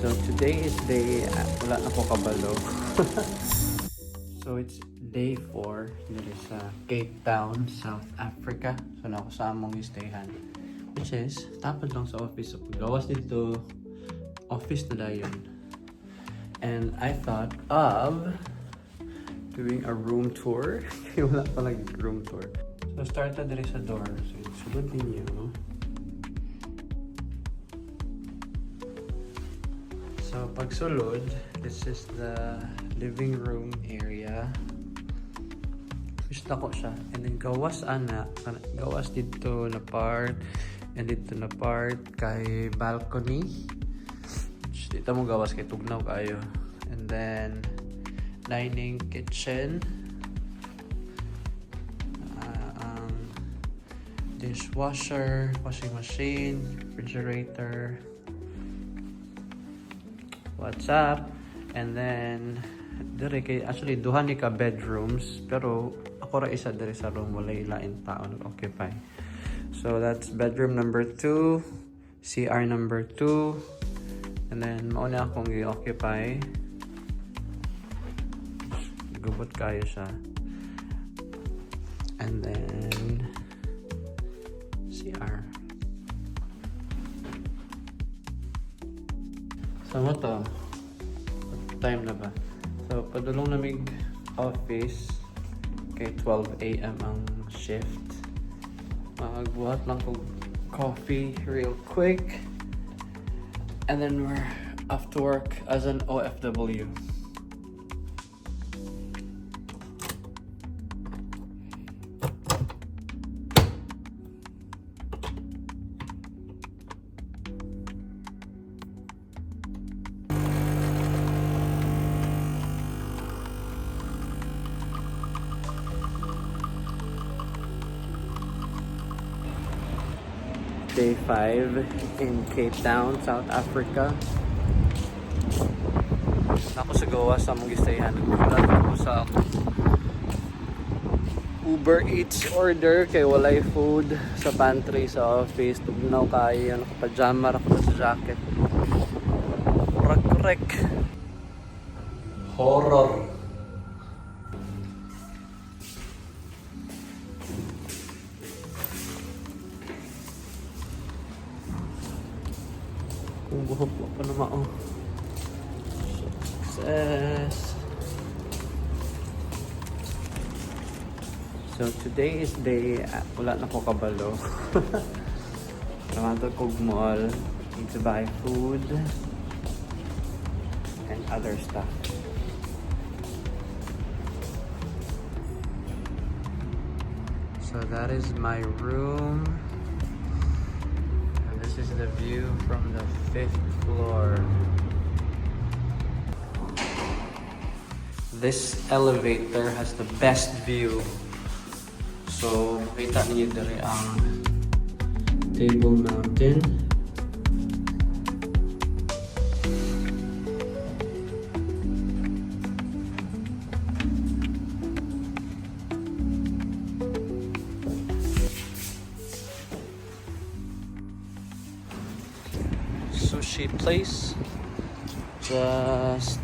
So today is day, wala na ko kabalo. So it's day 4 dito sa Cape Town, South Africa. So na ako sa among stayhan, which is tapad lang sa office. So paggawas dito, office na dayon. And I thought of doing a room tour. Wala pa lang room tour. So start na dito sa door. So sulod ninyo. So pagsulod, this is the living room area. Gusto ko siya. And then gawas gawas dito na part and dito na part kay balcony. Dito mo gawas kay tugnaw kayo. And then dining kitchen. Dishwasher, washing machine, refrigerator. What's up? And then dire kay actually duha ni ka bedrooms, pero ako ra isa dire sa room walay lain tao nag-occupy. So that's bedroom number 2, CR number 2, and then mao na akong i-occupy. Gubot kayo siya. And then CR. So mo to? Time na ba? So padulong namig office kay 12 AM ang shift. Magbuhat lang kong coffee real quick. And then we're off to work as an OFW. Day 5 in Cape Town, South Africa. Ako sa gawa sa mong gistayan. Nagpulat ako sa Uber Eats order kay walay food sa pantry sa office. Tugnaw kayo. Nakapajama ako sa jacket. Korek. Horror. Kung buhok mo pa naman oh. Success. So today is day, wala na ko kabalo. Naman to kog mall. Need to buy food and other stuff. So that is my room. This is the view from the 5th floor. This elevator has the best view. So, makita niyo diri ang Table Mountain. Sushi place just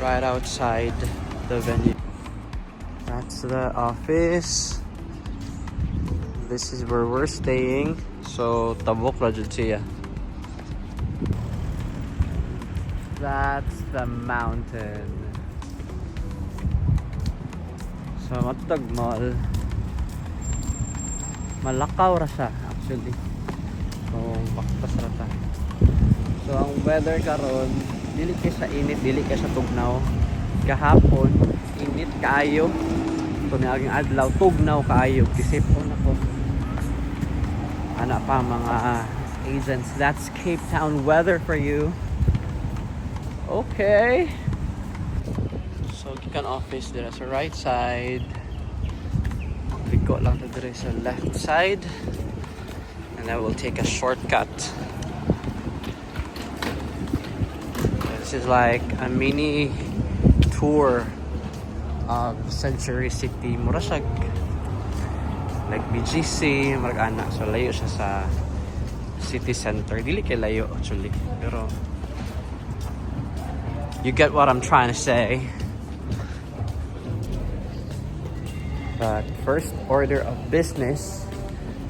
right outside the venue. That's the office. This is where we're staying. So tabok ra jud siya. That's the mountain. So matag mall. Malakaw ra siya actually. So, baktas na ta. So, ang weather karon, dili kay sa init, dili kay sa tugnaw. Kahapon, init kaayo. So, niaging adlaw, tugnaw kaayo. Disipon ako. Ana pa mga agents. That's Cape Town weather for you. Okay. So, gikan office dira sa right side. Liko lang ta dira sa left side. And I will take a shortcut. This is like a mini tour of Century City. Mura siya like BGC, marag ana. So layo siya sa city center. Dili kay layo actually. Pero you get what I'm trying to say. But first order of business,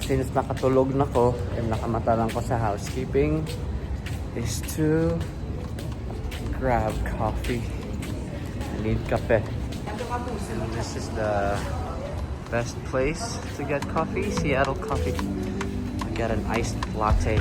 since nakatulog na ko and nakamata lang ko sa housekeeping, is to grab coffee. I need kape. And this is the best place to get coffee, Seattle coffee. I get an iced latte.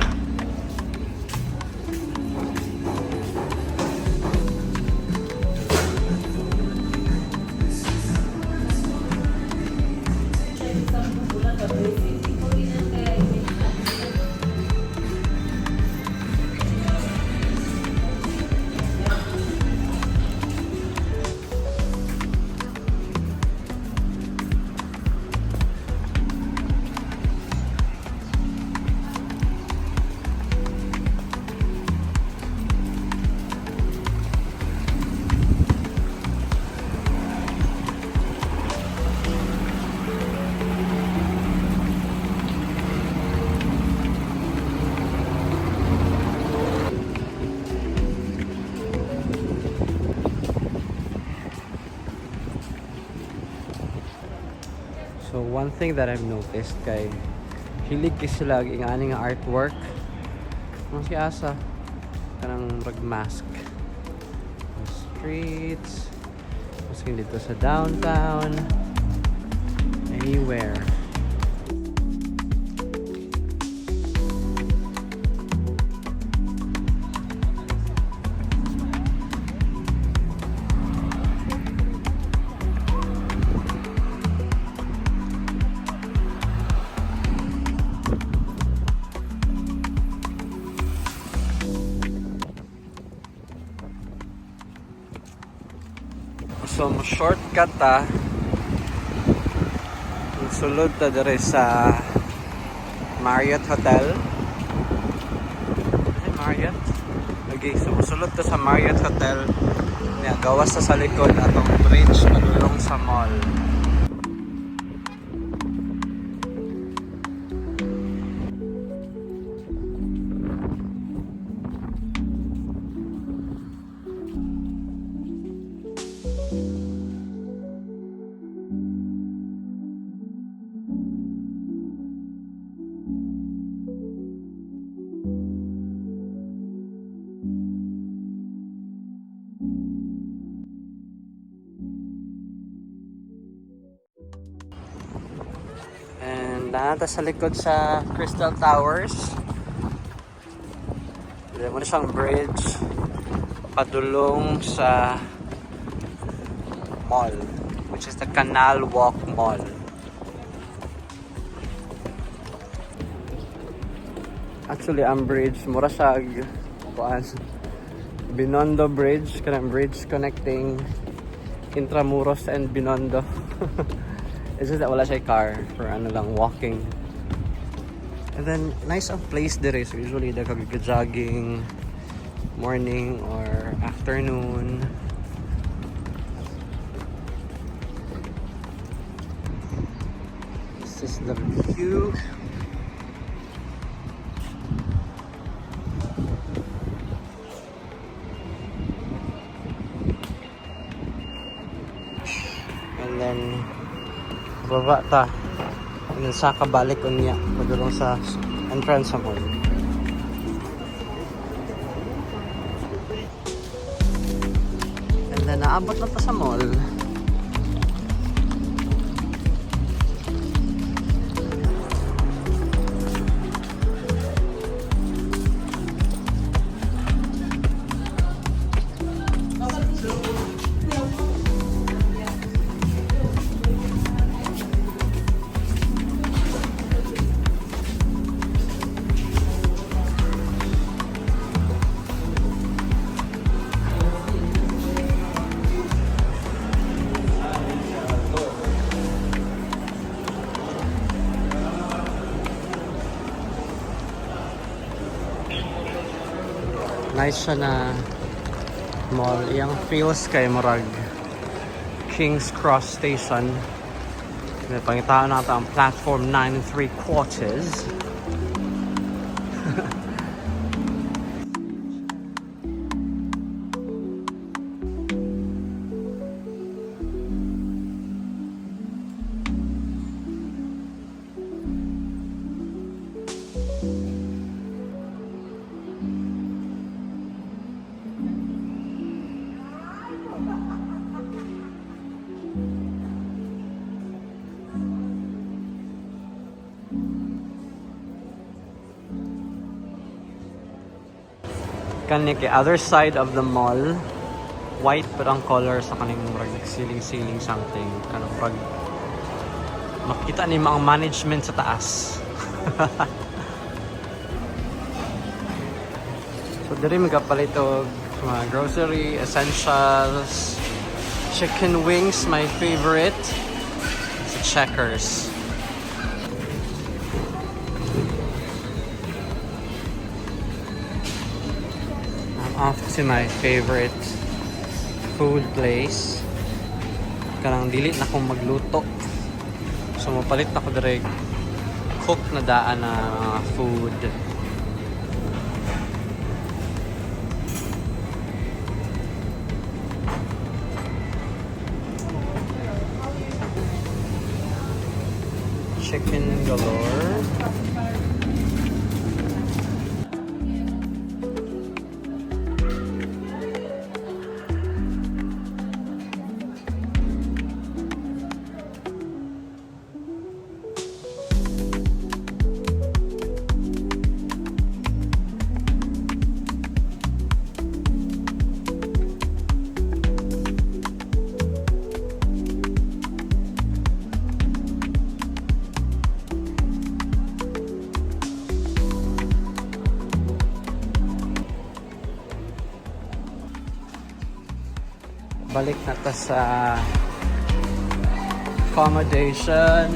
So one thing that I've noticed kay hilig sila ang aning artwork. Ano si asa? Kanang mask. The streets. Masking dito sa downtown. Anywhere. So, shortcut ta. Sulod ta dire sa Marriott Hotel. Ay, Marriott. Okay, so sulod ta sa Marriott Hotel. Gawas ta sa likod atong bridge padulong sa mall. Nata sa likod sa Crystal Towers. Dito mo na siyang bridge padulong sa mall, which is the Canal Walk Mall. Actually, ang bridge mura siya Binondo Bridge, kanang bridge connecting Intramuros and Binondo. It's just that wala siya car for ano lang, walking. And then, nice ang place dire. So usually, jogging morning or afternoon. This is the view. And then, baba ta. And then saka balik unya padulong sa entrance sa mall. And then naabot na pa sa mall. Nice siya na mall. Iyang feels kay murag King's Cross Station. May pangitaan natin ang platform 9 3/4. Kani kay other side of the mall. White but ang color sa kaning murag ceiling something. Kanang murag makita ni mga management sa taas. So diri magapalit og mga grocery, essentials, chicken wings, my favorite. Sa Checkers. I'm off to my favorite food place. Kanang dili na akong magluto. So mapalit na ko direct cook na daan na food. Chicken galore. Balik na ta sa accommodation.